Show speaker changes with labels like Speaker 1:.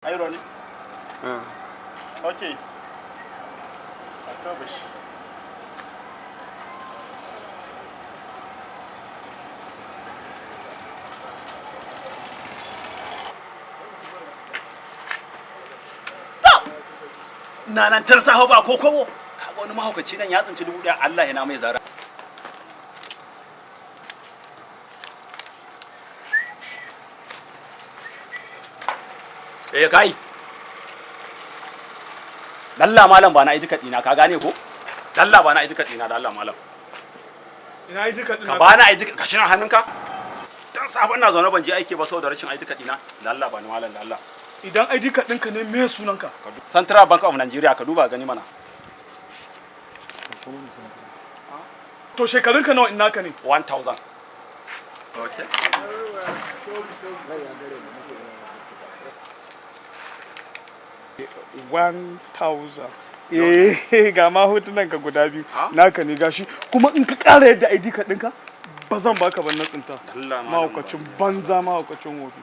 Speaker 1: Are you rolling? Okay. Akabash. Nan tarsa ba ko kobo. Kaga wani mahaukaci nan ya tsinci 1000 Allah yana mai zara. Kai. Dalla malam ba na ID card dina ka gane ko? Dalla ba na ID card dina da Allah malam.
Speaker 2: Ina ID card dina?
Speaker 1: Ka ba na ID card kashin hannunka? Dan sabon na zaune ban je aiki ba saboda rashin ID card dina. Dalla ba ni malam da Allah.
Speaker 2: Idan ID card ɗinka ne me sunanka?
Speaker 1: Central Bank of Nigeria ka duba gani mana.
Speaker 2: To shekarunka nawa ina ka ne?
Speaker 1: 1000. Okay.
Speaker 2: 1000. Ga ma hotunan ka guda biyu naka ne gashi kuma in ka ƙara yadda ID card ɗinka ba zan baka ban na tsinta.
Speaker 1: Allah
Speaker 2: mahaukacin banza mahaukacin wofi.